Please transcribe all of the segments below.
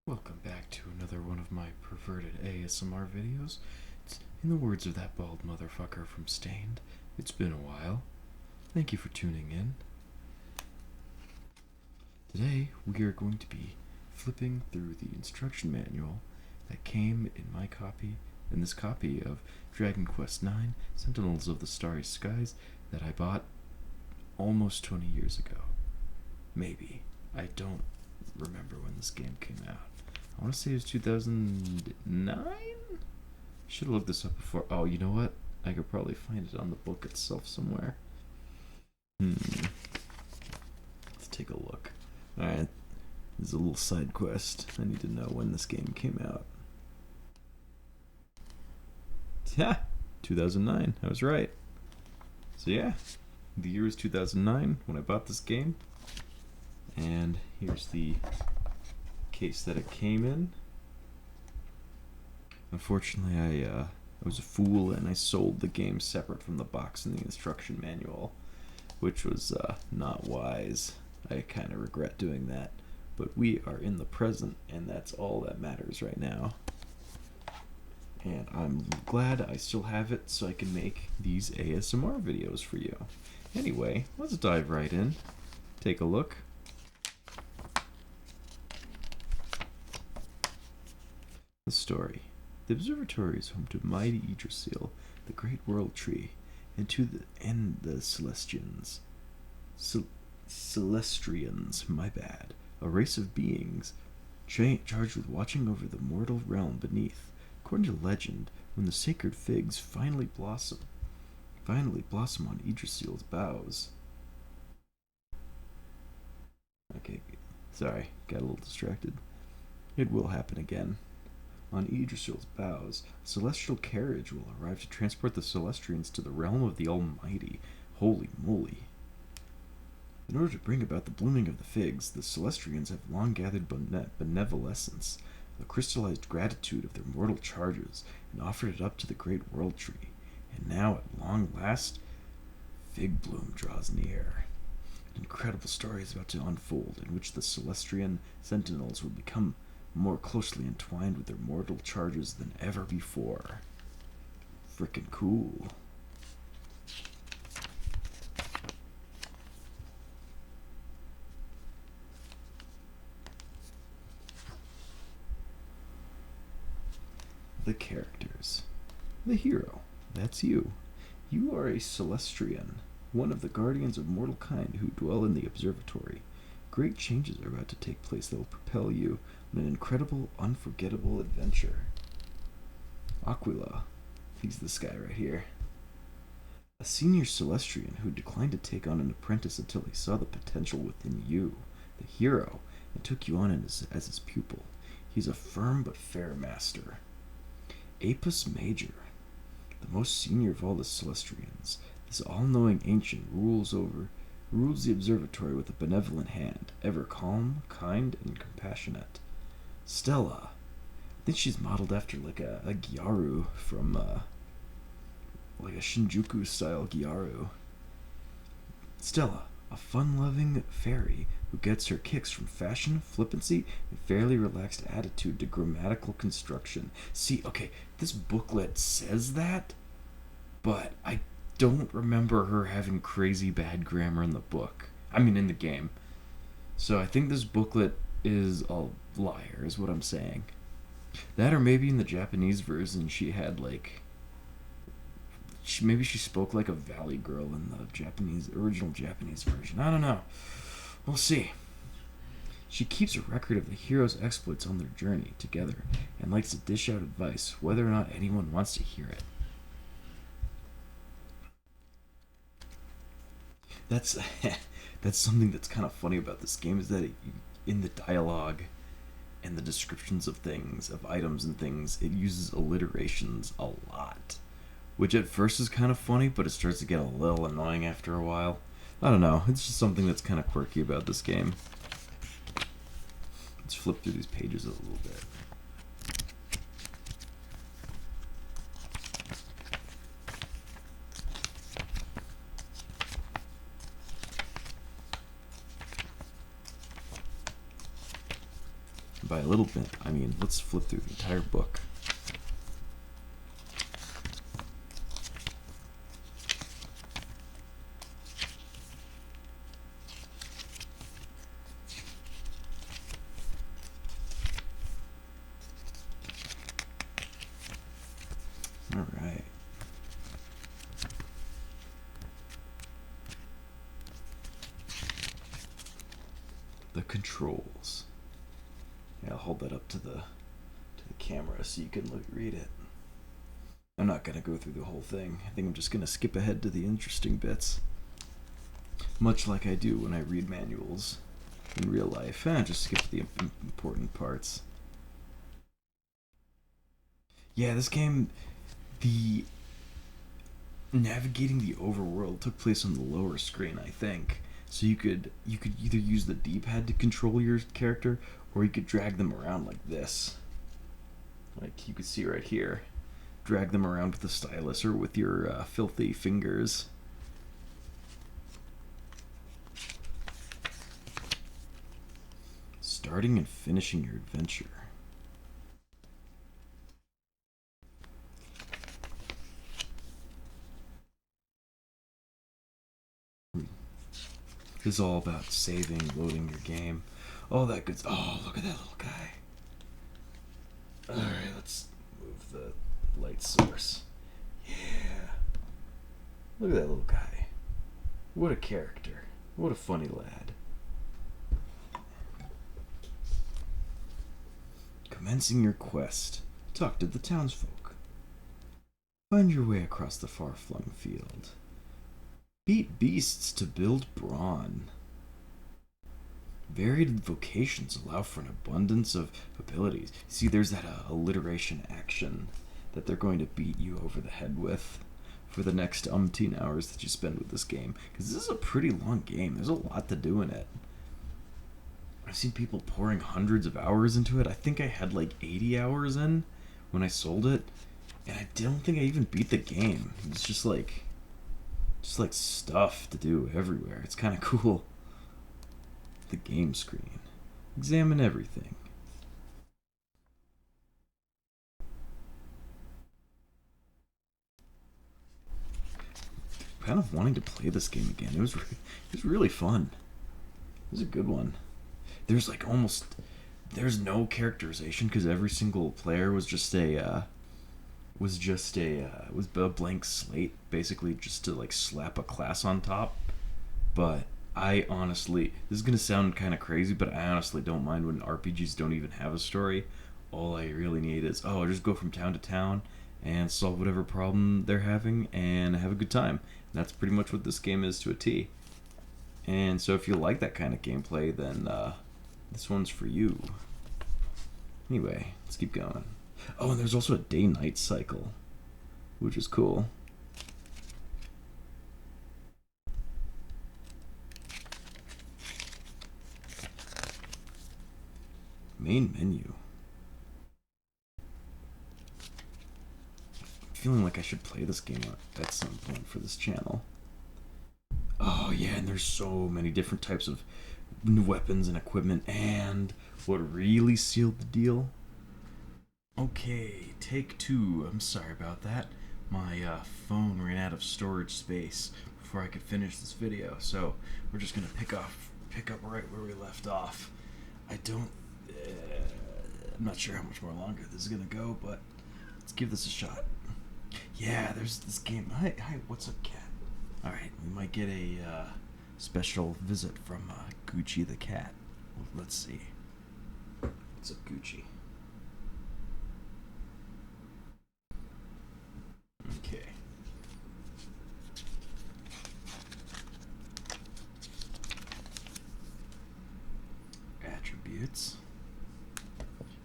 Welcome back to another one of my perverted ASMR videos. In the words of that bald motherfucker from Stained, it's been a while. Thank you for tuning in. Today we are going to be flipping through the instruction manual that came in this copy of Dragon Quest IX: Sentinels of the Starry Skies that I bought almost 20 years ago. Maybe. I don't remember when this game came out. I want to say it was 2009? Should have looked this up before. Oh, you know what? I could probably find it on the book itself somewhere. Let's take a look. Alright, there's a little side quest. I need to know when this game came out. Yeah, 2009. I was right. So yeah, the year is 2009 when I bought this game. And here's the case that it came in. Unfortunately, I was a fool and I sold the game separate from the box and the instruction manual, which was not wise. I kind of regret doing that, but we are in the present, and that's all that matters right now. And I'm glad I still have it so I can make these ASMR videos for you. Anyway, let's dive right in. Take a look. The story. The observatory is home to mighty Yggdrasil, the great world tree, and the Celestians. Celestrians, my bad. A race of beings charged with watching over the mortal realm beneath. According to legend, when the sacred figs finally blossom on Yggdrasil's boughs. Okay, sorry, got a little distracted. It will happen again. On Yggdrasil's boughs, a celestial carriage will arrive to transport the Celestrians to the realm of the Almighty. Holy moly. In order to bring about the blooming of the figs, the Celestrians have long gathered benevolence, the crystallized gratitude of their mortal charges, and offered it up to the great world tree. And now, at long last, Fig Bloom draws near. An incredible story is about to unfold, in which the Celestrian sentinels will become more closely entwined with their mortal charges than ever before. Frickin' cool. The characters. The hero. That's you. You are a Celestrian, one of the guardians of mortal kind who dwell in the observatory. Great changes are about to take place that will propel you on an incredible, unforgettable adventure. Aquila. He's this guy right here. A senior Celestrian who declined to take on an apprentice until he saw the potential within you, the hero, and took you on as his pupil. He's a firm but fair master. Apus Major. The most senior of all the Celestrians, this all-knowing ancient rules the observatory with a benevolent hand, ever calm, kind, and compassionate. Stella. I think she's modeled after like a Gyaru from like a Shinjuku style Gyaru. Stella, a fun-loving fairy who gets her kicks from fashion, flippancy, and fairly relaxed attitude to grammatical construction. See, okay, this booklet says that, but I don't remember her having crazy bad grammar in the book. I mean, in the game. So I think this booklet is a liar, is what I'm saying. That, or maybe in the Japanese version, she had like. Maybe she spoke like a valley girl in the original Japanese version. I don't know. We'll see. She keeps a record of the hero's exploits on their journey together and likes to dish out advice, whether or not anyone wants to hear it. That's that's something that's kind of funny about this game is that in the dialogue and the descriptions of things, of items and things, it uses alliterations a lot, which at first is kind of funny, but it starts to get a little annoying after a while. I don't know. It's just something that's kind of quirky about this game. Let's flip through these pages a little bit. by a little bit, I mean, let's flip through the entire book. All right. The controls. Yeah, I'll hold that up to the camera so you can read it. I'm not gonna go through the whole thing. I think I'm just gonna skip ahead to the interesting bits, much like I do when I read manuals in real life. Just skip the important parts. Yeah, this game, the navigating the overworld took place on the lower screen, I think. So you could either use the D-pad to control your character, or you could drag them around like this. Like you could see right here. Drag them around with the stylus or with your filthy fingers. Starting and finishing your adventure. This is all about saving, loading your game, all that good stuff. Oh, look at that little guy. Alright, let's move the light source. Yeah. Look at that little guy. What a character. What a funny lad. Commencing your quest. Talk to the townsfolk. Find your way across the far-flung field. Beat beasts to build brawn. Varied vocations allow for an abundance of abilities. See, there's that alliteration action that they're going to beat you over the head with for the next umpteen hours that you spend with this game. Because this is a pretty long game. There's a lot to do in it. I've seen people pouring hundreds of hours into it. I think I had like 80 hours in when I sold it. And I don't think I even beat the game. It's just like stuff to do everywhere. It's kind of cool. The game screen. Examine everything. Kind of wanting to play this game again. It was really fun. It was a good one. There's like there's no characterization because every single player was just a blank slate, basically just to like slap a class on top. But I honestly, this is gonna sound kind of crazy, but I honestly don't mind when RPGs don't even have a story. All I really need is, just go from town to town and solve whatever problem they're having and have a good time. And that's pretty much what this game is to a T. And so if you like that kind of gameplay, then this one's for you. Anyway, let's keep going. Oh, and there's also a day-night cycle, which is cool. Main menu. I'm feeling like I should play this game at some point for this channel. Oh yeah, and there's so many different types of weapons and equipment, and what really sealed the deal? Okay, take two. I'm sorry about that. My phone ran out of storage space before I could finish this video, so we're just gonna pick up right where we left off. I'm not sure how much more longer this is gonna go, but let's give this a shot. Yeah, there's this game. Hi, what's up, cat? All right, we might get a special visit from Gucci the cat. Well, let's see. What's up, Gucci? Okay. Attributes.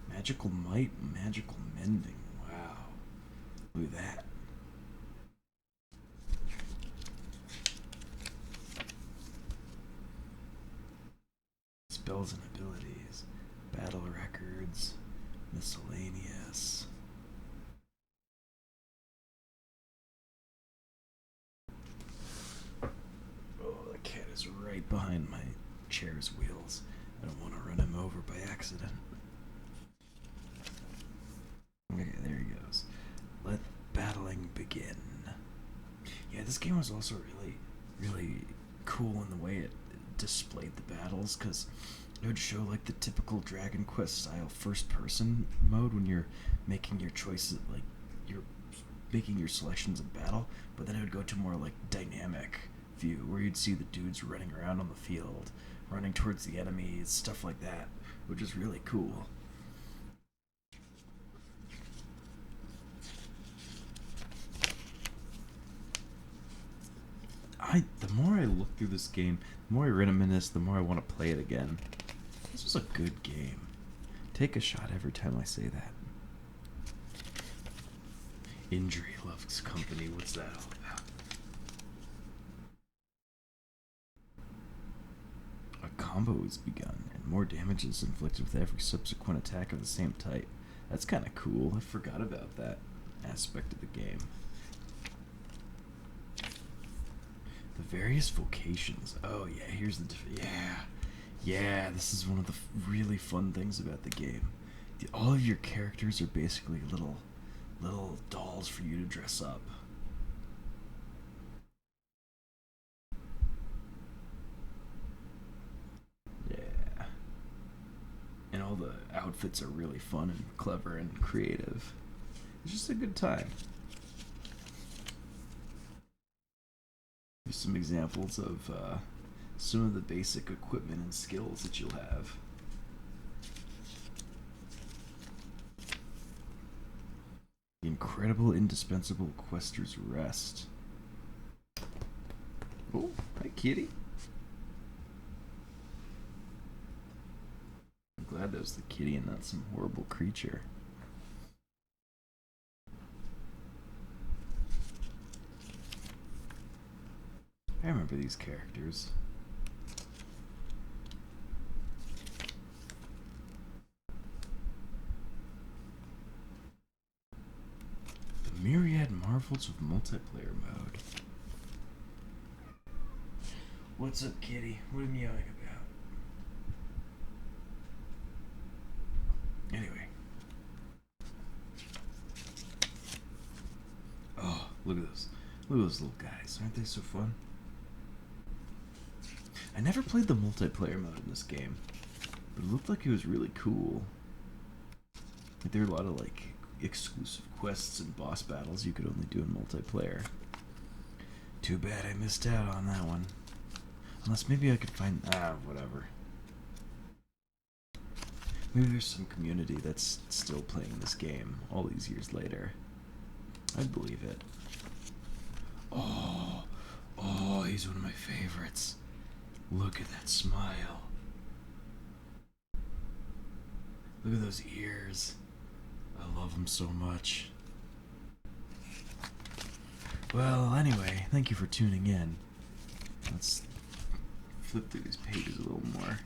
Magical might, magical mending. Wow. Look at that. Spells and abilities. Battle records. Miscellaneous. Oh, the cat is right behind my chair's wheels. I don't want to run him over by accident. Okay, there he goes. Let battling begin. Yeah, this game was also really cool in the way it displayed the battles, because it would show like the typical Dragon Quest style first person mode when you're making your choices, like you're making your selections in battle, but then it would go to more like dynamic view where you'd see the dudes running around on the field, running towards the enemies, stuff like that, which is really cool. The more I look through this game, the more I reminisce, the more I want to play it again. This was a good game. Take a shot every time I say that. Injury loves company. What's that all about? A combo has begun, and more damage is inflicted with every subsequent attack of the same type. That's kind of cool. I forgot about that aspect of the game. The various vocations. Oh yeah, here's the yeah. This is one of the really fun things about the game. All of your characters are basically little dolls for you to dress up. Yeah, and all the outfits are really fun and clever and creative. It's just a good time. Here's some examples of some of the basic equipment and skills that you'll have. The incredible, indispensable Quester's Rest. Oh, hi, kitty. I'm glad that was the kitty and not some horrible creature. I remember these characters. The myriad marvels of multiplayer mode. What's up, kitty? What are you meowing about? Anyway. Oh, look at those. Look at those little guys. Aren't they so fun? I never played the multiplayer mode in this game, but it looked like it was really cool. Like there were a lot of like exclusive quests and boss battles you could only do in multiplayer. Too bad I missed out on that one. Unless maybe I could find whatever. Maybe there's some community that's still playing this game all these years later. I'd believe it. Oh, he's one of my favorites. Look at that smile. Look at those ears. I love them so much. Well, anyway, thank you for tuning in. Let's flip through these pages a little more.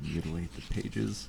Mutilate the pages.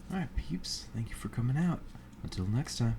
Alright, peeps, thank you for coming out. Until next time.